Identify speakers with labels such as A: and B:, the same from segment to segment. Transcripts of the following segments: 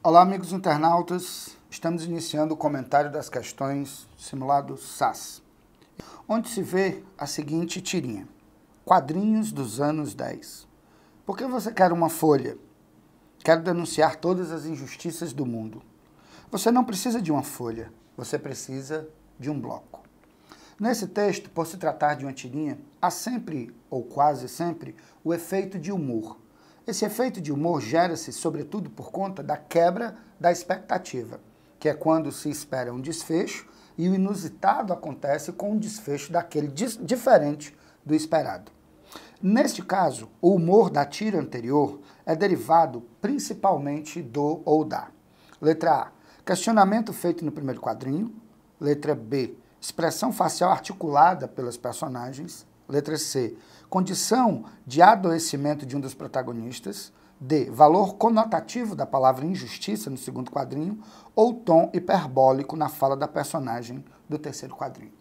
A: Olá, amigos internautas. Estamos iniciando o comentário das questões simulado SAS, onde se vê a seguinte tirinha. Quadrinhos dos anos 10. Por que você quer uma folha? Quero denunciar todas as injustiças do mundo. Você não precisa de uma folha, você precisa de um bloco. Nesse texto, por se tratar de uma tirinha, há sempre, ou quase sempre, o efeito de humor. Esse efeito de humor gera-se, sobretudo, por conta da quebra da expectativa, que é quando se espera um desfecho e o inusitado acontece com um desfecho daquele diferente do esperado. Neste caso, o humor da tira anterior é derivado principalmente do ou da. Letra A, questionamento feito no primeiro quadrinho. Letra B, expressão facial articulada pelos personagens. Letra C, condição de adoecimento de um dos protagonistas. D, valor conotativo da palavra injustiça no segundo quadrinho. Ou tom hiperbólico na fala da personagem do terceiro quadrinho.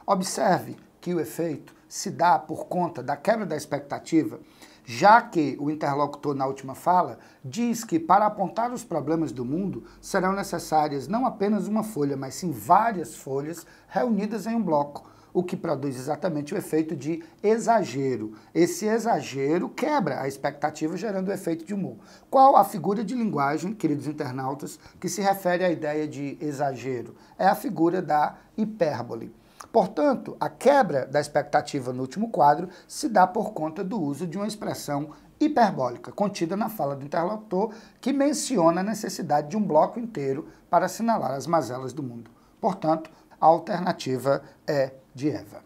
A: Observe que o efeito se dá por conta da quebra da expectativa, já que o interlocutor na última fala diz que para apontar os problemas do mundo serão necessárias não apenas uma folha, mas sim várias folhas reunidas em um bloco, o que produz exatamente o efeito de exagero. Esse exagero quebra a expectativa, gerando o efeito de humor. Qual a figura de linguagem, queridos internautas, que se refere à ideia de exagero? É a figura da hipérbole. Portanto, a quebra da expectativa no último quadro se dá por conta do uso de uma expressão hiperbólica, contida na fala do interlocutor, que menciona a necessidade de um bloco inteiro para assinalar as mazelas do mundo. Portanto, a alternativa é de Eva.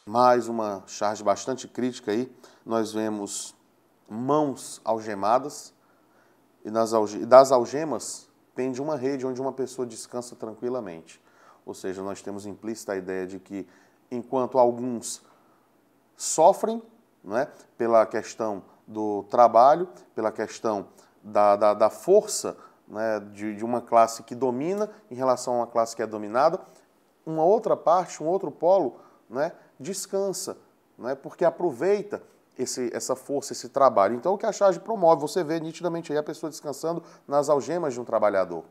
B: Mais uma charge bastante crítica aí. Nós vemos mãos algemadas e das algemas pende uma rede onde uma pessoa descansa tranquilamente. Ou seja, nós temos implícita a ideia de que, enquanto alguns sofrem, né, pela questão do trabalho, pela questão da força, né, de uma classe que domina em relação a uma classe que é dominada, uma outra parte, um outro polo, né, descansa, né, porque aproveita essa força, esse trabalho. Então, o que a charge promove? Você vê nitidamente aí a pessoa descansando nas algemas de um trabalhador.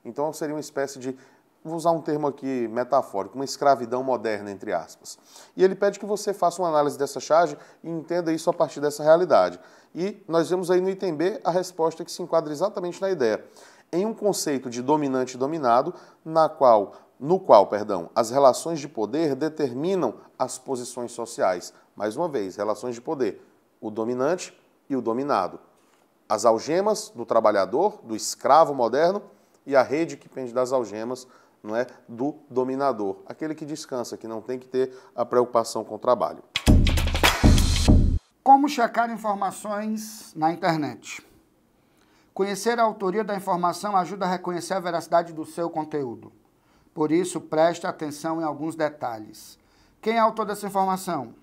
B: Então, seria uma espécie de, vou usar um termo aqui metafórico, uma escravidão moderna, entre aspas. E ele pede que você faça uma análise dessa charge e entenda isso a partir dessa realidade. E nós vemos aí no item B a resposta que se enquadra exatamente na ideia. Em um conceito de dominante e dominado, no qual, as relações de poder determinam as posições sociais. Mais uma vez, relações de poder, o dominante e o dominado. As algemas do trabalhador, do escravo moderno, e a rede que pende das algemas, não é, do dominador, aquele que descansa, que não tem que ter a preocupação com o trabalho.
A: Como checar informações na internet? Conhecer a autoria da informação ajuda a reconhecer a veracidade do seu conteúdo. Por isso, preste atenção em alguns detalhes. Quem é autor dessa informação?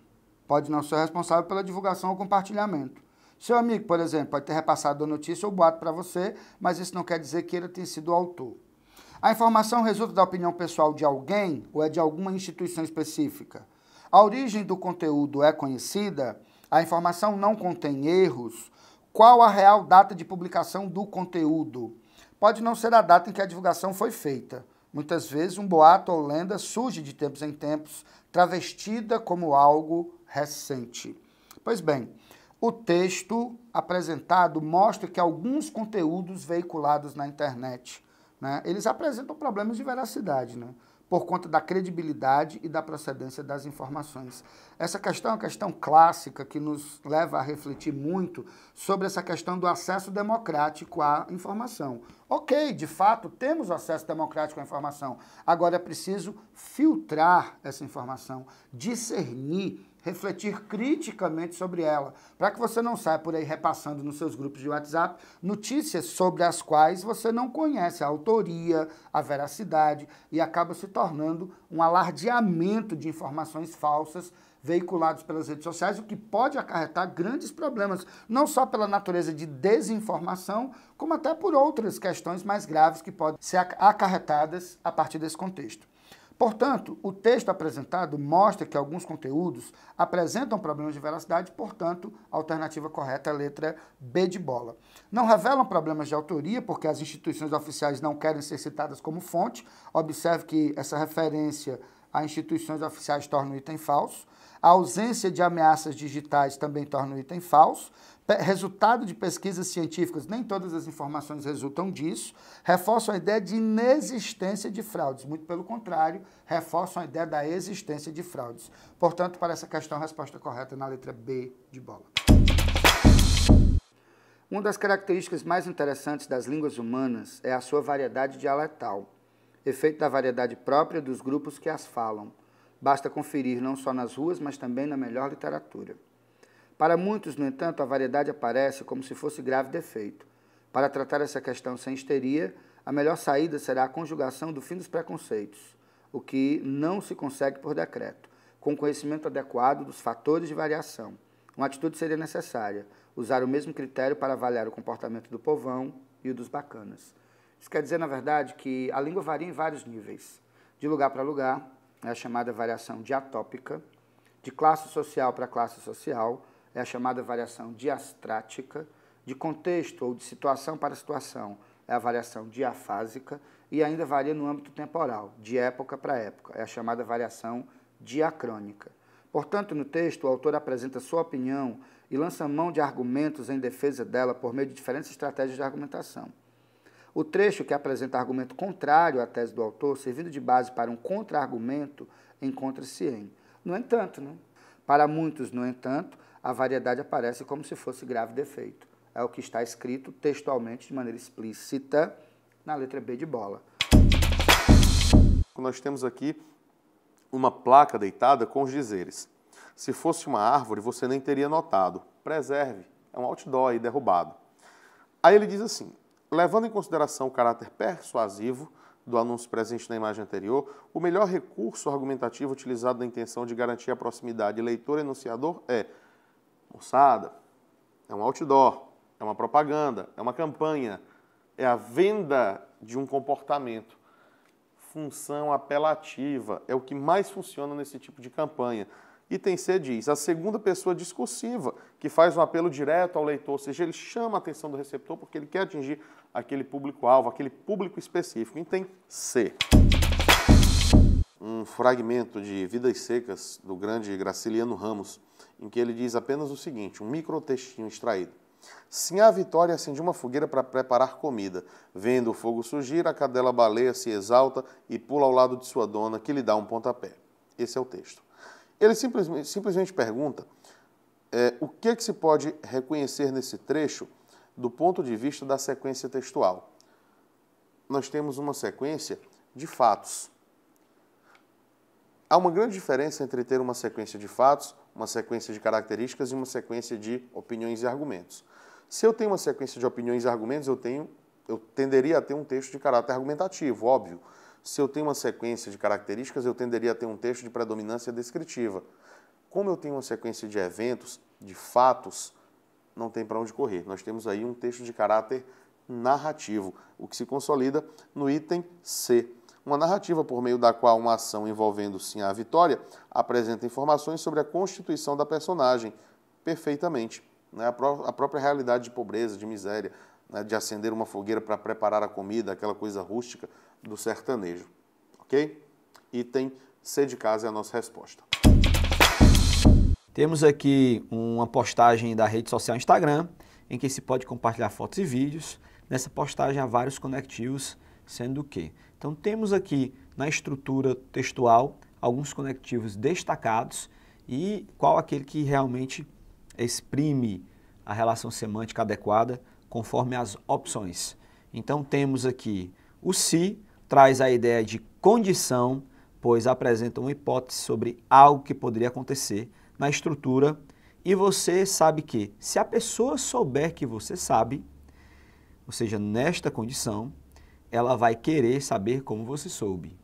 A: Pode não ser responsável pela divulgação ou compartilhamento. Seu amigo, por exemplo, pode ter repassado a notícia ou boato para você, mas isso não quer dizer que ele tenha sido o autor. A informação resulta da opinião pessoal de alguém ou é de alguma instituição específica? A origem do conteúdo é conhecida? A informação não contém erros? Qual a real data de publicação do conteúdo? Pode não ser a data em que a divulgação foi feita. Muitas vezes um boato ou lenda surge de tempos em tempos, travestida como algo recente. Pois bem, o texto apresentado mostra que alguns conteúdos veiculados na internet, né, eles apresentam problemas de veracidade, né, por conta da credibilidade e da procedência das informações. Essa questão é uma questão clássica que nos leva a refletir muito sobre essa questão do acesso democrático à informação. Ok, de fato, temos acesso democrático à informação. Agora é preciso filtrar essa informação, discernir, refletir criticamente sobre ela, para que você não saia por aí repassando nos seus grupos de WhatsApp notícias sobre as quais você não conhece a autoria, a veracidade, e acaba se tornando um alardeamento de informações falsas veiculadas pelas redes sociais, o que pode acarretar grandes problemas, não só pela natureza de desinformação, como até por outras questões mais graves que podem ser acarretadas a partir desse contexto. Portanto, o texto apresentado mostra que alguns conteúdos apresentam problemas de veracidade, portanto, a alternativa correta é a letra B de bola. Não revelam problemas de autoria, porque as instituições oficiais não querem ser citadas como fonte. Observe que essa referência a instituições oficiais torna o item falso. A ausência de ameaças digitais também torna o item falso. Resultado de pesquisas científicas, nem todas as informações resultam disso. Reforçam a ideia de inexistência de fraudes. Muito pelo contrário, reforçam a ideia da existência de fraudes. Portanto, para essa questão, a resposta correta é na letra B de bola. Uma das características mais interessantes das línguas humanas é a sua variedade dialetal, efeito da variedade própria dos grupos que as falam. Basta conferir não só nas ruas, mas também na melhor literatura. Para muitos, no entanto, a variedade aparece como se fosse grave defeito. Para tratar essa questão sem histeria, a melhor saída será a conjugação do fim dos preconceitos, o que não se consegue por decreto, com conhecimento adequado dos fatores de variação. Uma atitude seria necessária, usar o mesmo critério para avaliar o comportamento do povão e o dos bacanas. Isso quer dizer, na verdade, que a língua varia em vários níveis. De lugar para lugar, é a chamada variação diatópica. De classe social para classe social, é a chamada variação diastrática. De contexto ou de situação para situação, é a variação diafásica. E ainda varia no âmbito temporal, de época para época, é a chamada variação diacrônica. Portanto, no texto, o autor apresenta sua opinião e lança mão de argumentos em defesa dela por meio de diferentes estratégias de argumentação. O trecho que apresenta argumento contrário à tese do autor, servindo de base para um contra-argumento, encontra-se em. No entanto, para muitos, no entanto, a variedade aparece como se fosse grave defeito. É o que está escrito textualmente de maneira explícita na letra B de bola.
B: Nós temos aqui uma placa deitada com os dizeres: se fosse uma árvore, você nem teria notado. Preserve. É um outdoor aí derrubado. Aí ele diz assim: levando em consideração o caráter persuasivo do anúncio presente na imagem anterior, o melhor recurso argumentativo utilizado na intenção de garantir a proximidade leitor-enunciador é: moçada, é um outdoor, é uma propaganda, é uma campanha, é a venda de um comportamento. Função apelativa é o que mais funciona nesse tipo de campanha. Item C diz: a segunda pessoa discursiva, que faz um apelo direto ao leitor, ou seja, ele chama a atenção do receptor porque ele quer atingir aquele público-alvo, aquele público específico. Item C. Um fragmento de Vidas Secas, do grande Graciliano Ramos, em que ele diz apenas o seguinte, um microtextinho extraído: Sinhá Vitória acende uma fogueira para preparar comida. Vendo o fogo surgir, a cadela baleia se exalta e pula ao lado de sua dona, que lhe dá um pontapé. Esse é o texto. Ele simplesmente pergunta o que é que se pode reconhecer nesse trecho do ponto de vista da sequência textual. Nós temos uma sequência de fatos. Há uma grande diferença entre ter uma sequência de fatos, uma sequência de características e uma sequência de opiniões e argumentos. Se eu tenho uma sequência de opiniões e argumentos, eu tenderia a ter um texto de caráter argumentativo, óbvio. Se eu tenho uma sequência de características, eu tenderia a ter um texto de predominância descritiva. Como eu tenho uma sequência de eventos, de fatos, não tem para onde correr. Nós temos aí um texto de caráter narrativo, o que se consolida no item C. Uma narrativa por meio da qual uma ação envolvendo Sinhá Vitória apresenta informações sobre a constituição da personagem perfeitamente. A própria realidade de pobreza, de miséria, de acender uma fogueira para preparar a comida, aquela coisa rústica do sertanejo. Ok? Item C de casa é a nossa resposta.
C: Temos aqui uma postagem da rede social Instagram, em que se pode compartilhar fotos e vídeos. Nessa postagem há vários conectivos, sendo que então temos aqui na estrutura textual alguns conectivos destacados e qual aquele que realmente exprime a relação semântica adequada conforme as opções. Então temos aqui o se, traz a ideia de condição, pois apresenta uma hipótese sobre algo que poderia acontecer na estrutura, e você sabe que se a pessoa souber que você sabe, ou seja, nesta condição, ela vai querer saber como você soube.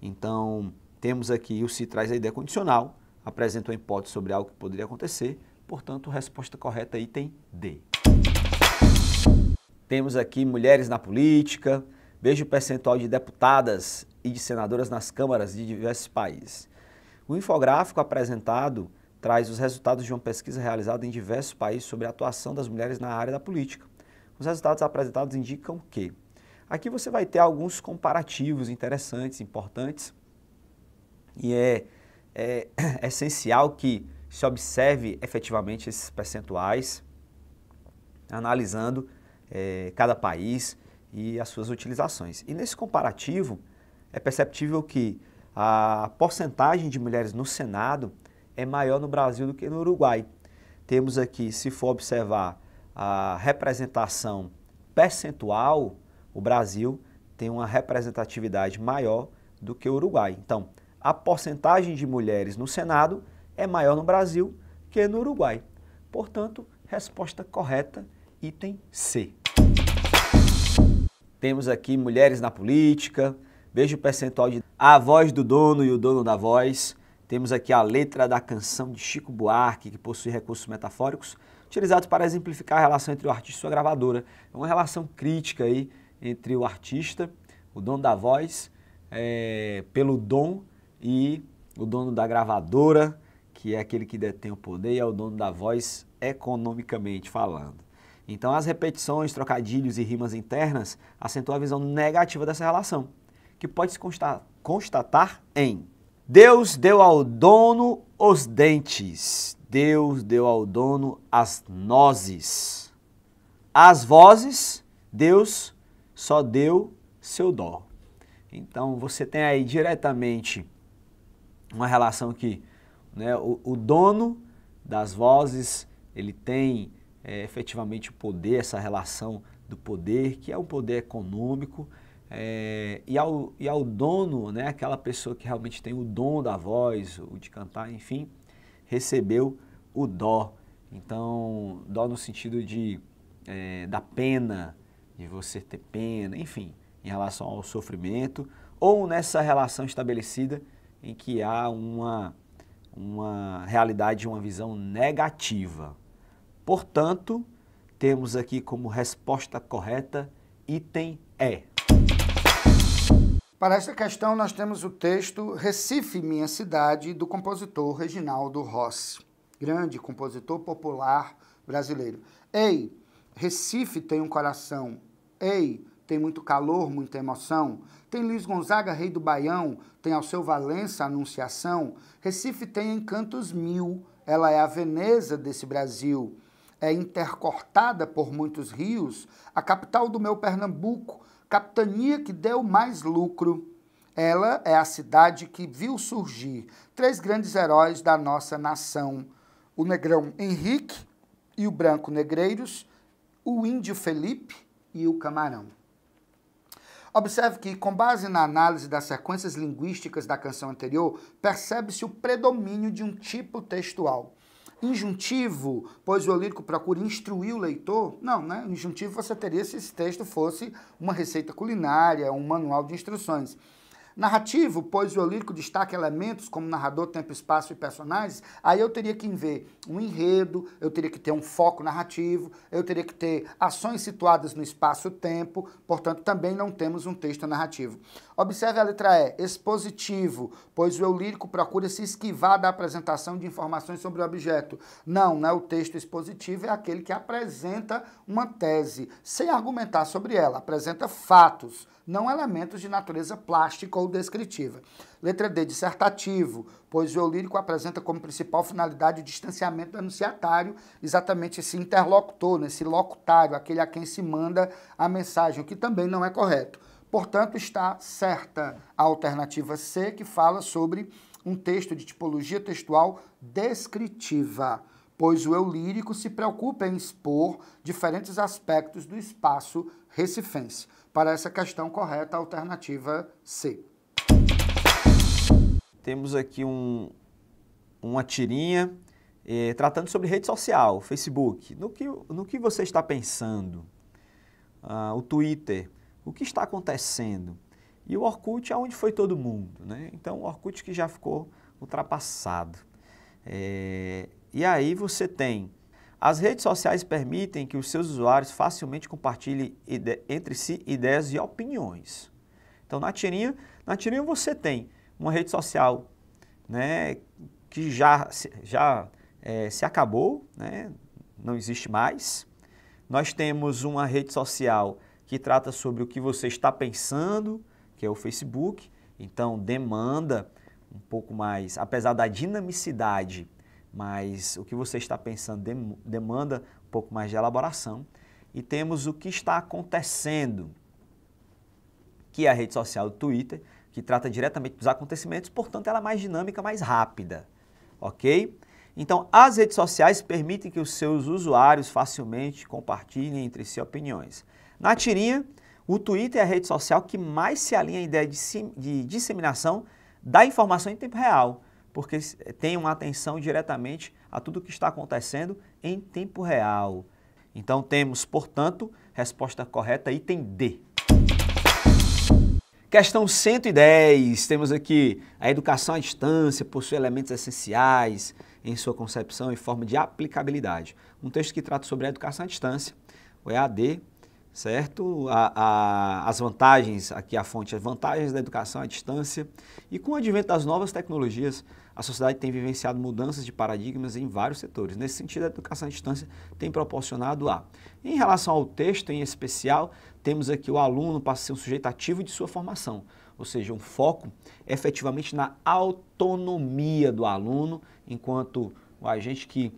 C: Então, temos aqui o se traz a ideia condicional, apresenta uma hipótese sobre algo que poderia acontecer, portanto, a resposta correta item D. Temos aqui mulheres na política, veja o percentual de deputadas e de senadoras nas câmaras de diversos países. O infográfico apresentado traz os resultados de uma pesquisa realizada em diversos países sobre a atuação das mulheres na área da política. Os resultados apresentados indicam que aqui você vai ter alguns comparativos interessantes, importantes, e é essencial que se observe efetivamente esses percentuais, analisando cada país e as suas utilizações. E nesse comparativo, é perceptível que a porcentagem de mulheres no Senado é maior no Brasil do que no Uruguai. Temos aqui, se for observar a representação percentual, o Brasil tem uma representatividade maior do que o Uruguai. Então, a porcentagem de mulheres no Senado é maior no Brasil que no Uruguai. Portanto, resposta correta, item C. Temos aqui mulheres na política, veja o percentual de A Voz do Dono e o Dono da Voz. Temos aqui a letra da canção de Chico Buarque, que possui recursos metafóricos, utilizados para exemplificar a relação entre o artista e sua gravadora. É uma relação crítica aí entre o artista, o dono da voz, pelo dom, e o dono da gravadora, que é aquele que detém o poder, e é o dono da voz economicamente falando. Então, as repetições, trocadilhos e rimas internas acentuam a visão negativa dessa relação, que pode se constatar em: Deus deu ao dono os dentes, Deus deu ao dono as nozes. As vozes, Deus só deu seu dó. Então, você tem aí diretamente uma relação que, né, o dono das vozes, ele tem efetivamente o poder, essa relação do poder, que é o poder econômico, e ao dono, né, aquela pessoa que realmente tem o dom da voz, o de cantar, enfim, recebeu o dó. Então, dó no sentido da pena, de você ter pena, enfim, em relação ao sofrimento, ou nessa relação estabelecida em que há uma realidade, uma visão negativa. Portanto, temos aqui como resposta correta item E.
A: Para esta questão, nós temos o texto Recife, Minha Cidade, do compositor Reginaldo Rossi, grande compositor popular brasileiro. Ei, Recife tem um coração. Ei, tem muito calor, muita emoção. Tem Luiz Gonzaga, rei do Baião, tem Alceu Valença, Anunciação. Recife tem encantos mil, ela é a Veneza desse Brasil. É intercortada por muitos rios, a capital do meu Pernambuco, capitania que deu mais lucro. Ela é a cidade que viu surgir 3 grandes heróis da nossa nação: o negrão Henrique e o branco Negreiros, o índio Felipe e o camarão. Observe que, com base na análise das sequências linguísticas da canção anterior, percebe-se o predomínio de um tipo textual. Injuntivo, pois o eu lírico procura instruir o leitor? Não, né? Injuntivo você teria se esse texto fosse uma receita culinária, um manual de instruções. Narrativo, pois o eu lírico destaca elementos como narrador, tempo, espaço e personagens, aí eu teria que ver um enredo, eu teria que ter um foco narrativo, eu teria que ter ações situadas no espaço-tempo, portanto, também não temos um texto narrativo. Observe a letra E, expositivo, pois o eu lírico procura se esquivar da apresentação de informações sobre o objeto. Não, o texto expositivo é aquele que apresenta uma tese, sem argumentar sobre ela, apresenta fatos, não elementos de natureza plástica ou descritiva. Letra D, dissertativo, pois o eu lírico apresenta como principal finalidade o distanciamento do enunciatário, exatamente esse interlocutor, esse locutário, aquele a quem se manda a mensagem, o que também não é correto. Portanto, está certa a alternativa C, que fala sobre um texto de tipologia textual descritiva, pois o eu lírico se preocupa em expor diferentes aspectos do espaço recifense. Para essa questão correta, a alternativa C.
C: Temos aqui uma tirinha tratando sobre rede social, Facebook. No que você está pensando? O Twitter, o que está acontecendo? E o Orkut, aonde foi todo mundo, né? Então, o Orkut que já ficou ultrapassado. E aí você tem... As redes sociais permitem que os seus usuários facilmente compartilhem entre si ideias e opiniões. Então, na tirinha, Na tirinha você tem uma rede social, né, que já se acabou, né, não existe mais. Nós temos uma rede social que trata sobre o que você está pensando, que é o Facebook, então demanda um pouco mais, apesar da dinamicidade, mas o que você está pensando demanda um pouco mais de elaboração. E temos o que está acontecendo, que é a rede social do Twitter, que trata diretamente dos acontecimentos, portanto ela é mais dinâmica, mais rápida, ok? Então as redes sociais permitem que os seus usuários facilmente compartilhem entre si opiniões. Na tirinha, o Twitter é a rede social que mais se alinha à ideia de disseminação da informação em tempo real, porque tem uma atenção diretamente a tudo o que está acontecendo em tempo real. Então temos, portanto, resposta correta, item D. Questão 110, temos aqui a educação à distância possui elementos essenciais em sua concepção e forma de aplicabilidade. Um texto que trata sobre a educação à distância, o EAD, certo? As vantagens, aqui a fonte, as vantagens da educação à distância. E com o advento das novas tecnologias, a sociedade tem vivenciado mudanças de paradigmas em vários setores. Nesse sentido, a educação à distância tem proporcionado a. Em relação ao texto em especial, temos aqui o aluno passa a ser um sujeito ativo de sua formação, ou seja, um foco efetivamente na autonomia do aluno, enquanto o agente que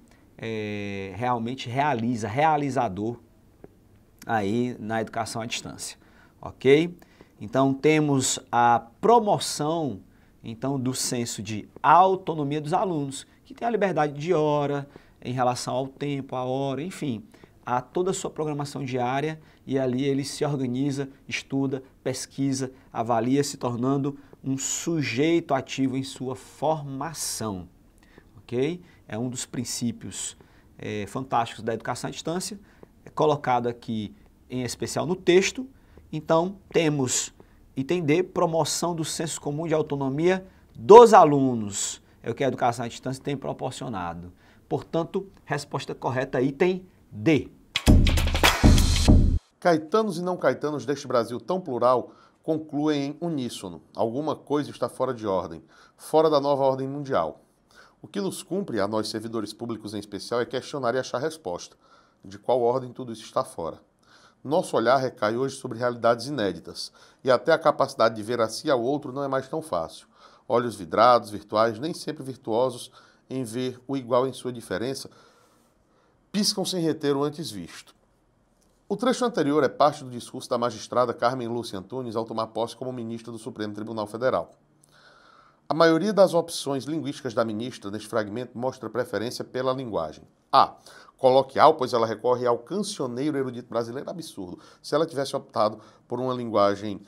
C: realmente realizador aí na educação à distância, ok? Então temos a promoção então do senso de autonomia dos alunos, que tem a liberdade de hora em relação ao tempo, a hora, enfim, a toda a sua programação diária e ali ele se organiza, estuda, pesquisa, avalia, se tornando um sujeito ativo em sua formação, ok? É um dos princípios fantásticos da educação à distância, colocado aqui em especial no texto. Então temos item D, promoção do senso comum de autonomia dos alunos, é o que a educação à distância tem proporcionado. Portanto, resposta correta, item D.
B: Caetanos e não caetanos deste Brasil tão plural concluem em uníssono. Alguma coisa está fora de ordem, fora da nova ordem mundial. O que nos cumpre, a nós servidores públicos em especial, é questionar e achar resposta. De qual ordem tudo isso está fora? Nosso olhar recai hoje sobre realidades inéditas, e até a capacidade de ver a si ao outro não é mais tão fácil. Olhos vidrados, virtuais, nem sempre virtuosos em ver o igual em sua diferença, piscam sem reter o antes visto. O trecho anterior é parte do discurso da magistrada Carmen Lúcia Antunes ao tomar posse como ministra do Supremo Tribunal Federal. A maioria das opções linguísticas da ministra neste fragmento mostra preferência pela linguagem. A. Coloquial, pois ela recorre ao cancioneiro erudito brasileiro. Absurdo. Se ela tivesse optado por uma linguagem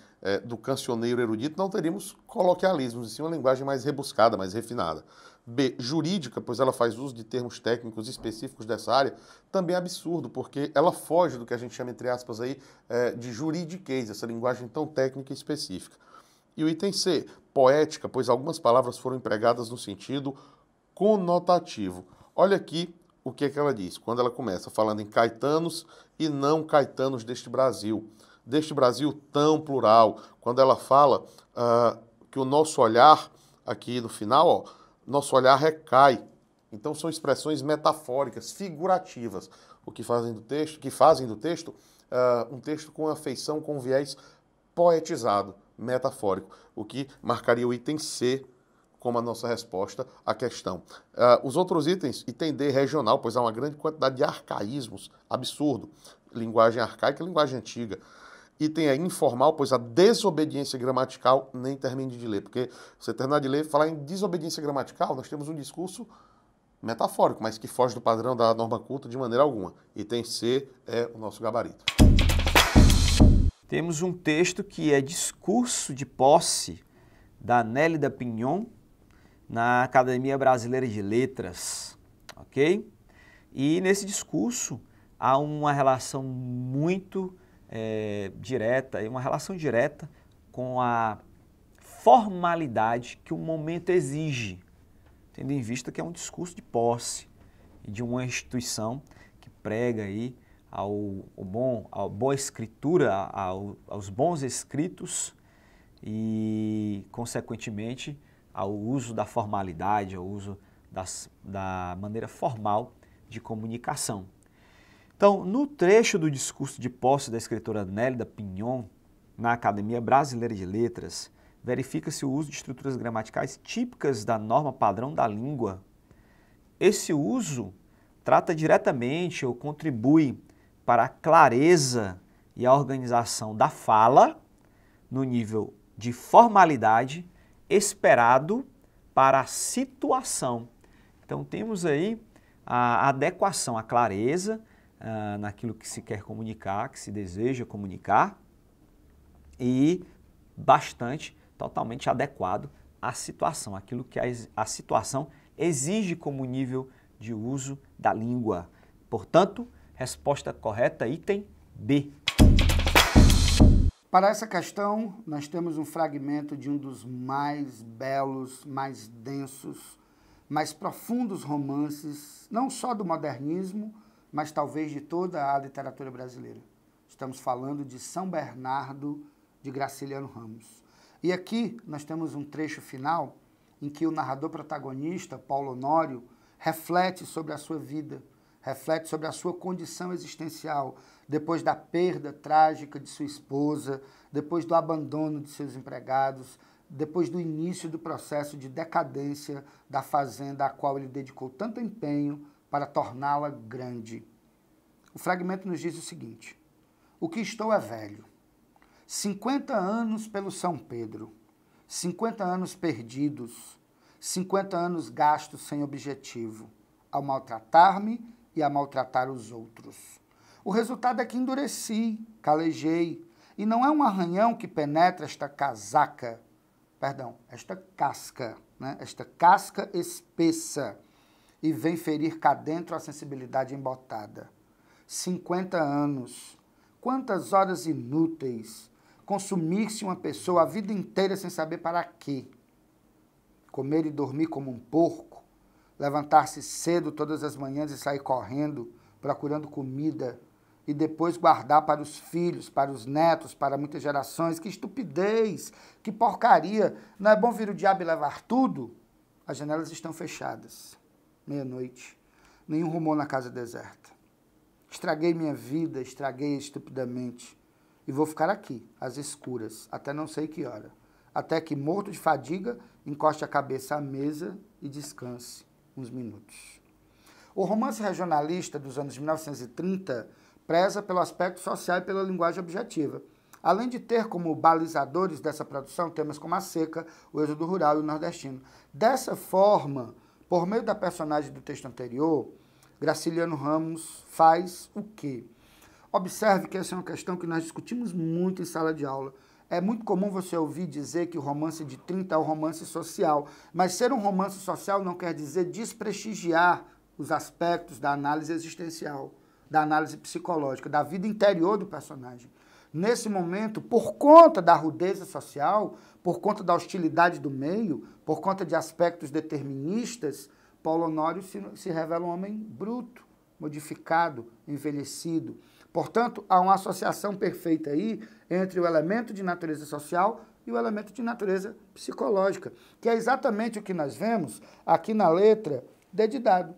B: do cancioneiro erudito, não teríamos coloquialismos, e sim uma linguagem mais rebuscada, mais refinada. B. Jurídica, pois ela faz uso de termos técnicos específicos dessa área. Também absurdo, porque ela foge do que a gente chama, entre aspas, aí, de juridiquês, essa linguagem tão técnica e específica. E o item C, poética, pois algumas palavras foram empregadas no sentido conotativo. Olha aqui o que é que ela diz, quando ela começa falando em caetanos e não caetanos deste Brasil tão plural. Quando ela fala que o nosso olhar, aqui no final, ó, nosso olhar recai. Então são expressões metafóricas, figurativas, o que fazem do texto, um texto com afeição, com viés poetizado, metafórico, o que marcaria o item C como a nossa resposta à questão. Os outros itens, item D, regional, pois há uma grande quantidade de arcaísmos, absurdo, linguagem arcaica e linguagem antiga. Item E, informal, pois a desobediência gramatical nem termine de ler, porque você terminar de ler, falar em desobediência gramatical, nós temos um discurso metafórico, mas que foge do padrão da norma culta de maneira alguma. Item C é o nosso gabarito.
C: Temos um texto que é discurso de posse da Nélida Pinhon na Academia Brasileira de Letras, ok? E nesse discurso há uma relação muito direta, uma relação direta com a formalidade que o momento exige, tendo em vista que é um discurso de posse de uma instituição que prega aí a boa escritura, aos bons escritos e, consequentemente, ao uso da formalidade, ao uso da maneira formal de comunicação. Então, no trecho do discurso de posse da escritora Nélida Pinhon, na Academia Brasileira de Letras, verifica-se o uso de estruturas gramaticais típicas da norma padrão da língua. Esse uso trata diretamente ou contribui para a clareza e a organização da fala no nível de formalidade esperado para a situação. Então, temos aí a adequação, a clareza naquilo que se quer comunicar, que se deseja comunicar, e totalmente adequado à situação, aquilo que a situação exige como nível de uso da língua. Portanto, resposta correta, item B.
A: Para essa questão, nós temos um fragmento de um dos mais belos, mais densos, mais profundos romances, não só do modernismo, mas talvez de toda a literatura brasileira. Estamos falando de São Bernardo, de Graciliano Ramos. E aqui nós temos um trecho final em que o narrador protagonista, Paulo Honório, reflete sobre a sua vida, reflete sobre a sua condição existencial, depois da perda trágica de sua esposa, depois do abandono de seus empregados, depois do início do processo de decadência da fazenda a qual ele dedicou tanto empenho para torná-la grande. O fragmento nos diz o seguinte: o que estou é velho. 50 anos pelo São Pedro, 50 anos perdidos, 50 anos gastos sem objetivo, ao maltratar-me e a maltratar os outros. O resultado é que endureci, calejei, e não é um arranhão que penetra esta casca, né? Esta casca espessa, e vem ferir cá dentro a sensibilidade embotada. 50 anos, quantas horas inúteis, consumir-se uma pessoa a vida inteira sem saber para quê. Comer e dormir como um porco, levantar-se cedo todas as manhãs e sair correndo, procurando comida, e depois guardar para os filhos, para os netos, para muitas gerações. Que estupidez, que porcaria. Não é bom vir o diabo e levar tudo? As janelas estão fechadas. Meia-noite. Nenhum rumor na casa deserta. Estraguei minha vida, estraguei estupidamente. E vou ficar aqui, às escuras, até não sei que hora. Até que, morto de fadiga, encoste a cabeça à mesa e descanse uns minutos. O romance regionalista dos anos 1930 preza pelo aspecto social e pela linguagem objetiva. Além de ter como balizadores dessa produção temas como a seca, o êxodo rural e o nordestino. Dessa forma, por meio da personagem do texto anterior, Graciliano Ramos faz o quê? Observe que essa é uma questão que nós discutimos muito em sala de aula. É muito comum você ouvir dizer que o romance de 30 é o romance social, mas ser um romance social não quer dizer desprestigiar os aspectos da análise existencial, da análise psicológica, da vida interior do personagem. Nesse momento, por conta da rudeza social, por conta da hostilidade do meio, por conta de aspectos deterministas, Paulo Honório se revela um homem bruto, modificado, envelhecido. Portanto, há uma associação perfeita aí entre o elemento de natureza social e o elemento de natureza psicológica, que é exatamente o que nós vemos aqui na letra D de dado.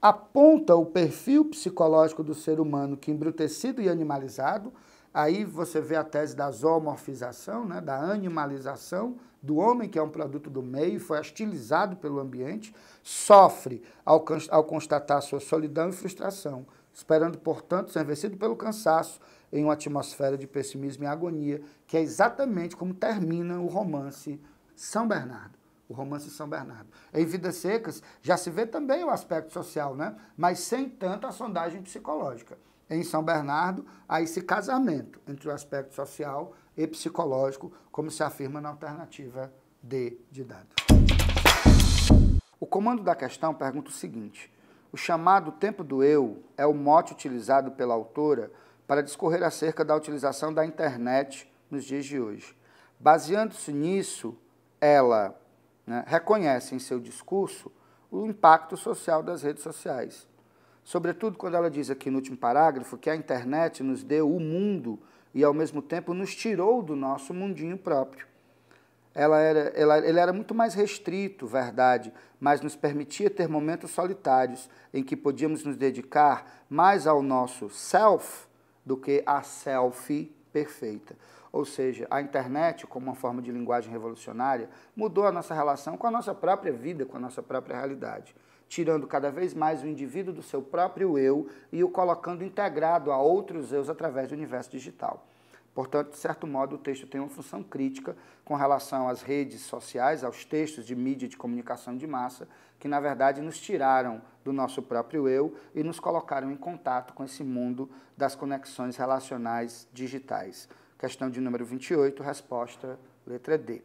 A: Aponta o perfil psicológico do ser humano que, embrutecido e animalizado, aí você vê a tese da zoomorfização, né, da animalização do homem, que é um produto do meio, foi hostilizado pelo ambiente, sofre ao constatar sua solidão e frustração, esperando, portanto, ser vencido pelo cansaço em uma atmosfera de pessimismo e agonia, que é exatamente como termina o romance São Bernardo. O romance São Bernardo. Em Vidas Secas já se vê também o aspecto social, né? Mas sem tanto a sondagem psicológica. Em São Bernardo, há esse casamento entre o aspecto social e psicológico, como se afirma na alternativa D de dado. O comando da questão pergunta o seguinte: o chamado tempo do eu é o mote utilizado pela autora para discorrer acerca da utilização da internet nos dias de hoje. Baseando-se nisso, ela reconhece em seu discurso o impacto social das redes sociais. Sobretudo quando ela diz aqui no último parágrafo que a internet nos deu o mundo e, ao mesmo tempo, nos tirou do nosso mundinho próprio. ele era muito mais restrito, verdade, mas nos permitia ter momentos solitários em que podíamos nos dedicar mais ao nosso self do que à selfie perfeita. Ou seja, a internet, como uma forma de linguagem revolucionária, mudou a nossa relação com a nossa própria vida, com a nossa própria realidade, tirando cada vez mais o indivíduo do seu próprio eu e o colocando integrado a outros eus através do universo digital. Portanto, de certo modo, o texto tem uma função crítica com relação às redes sociais, aos textos de mídia de comunicação de massa, que, na verdade, nos tiraram do nosso próprio eu e nos colocaram em contato com esse mundo das conexões relacionais digitais. Questão de número 28, resposta, letra D.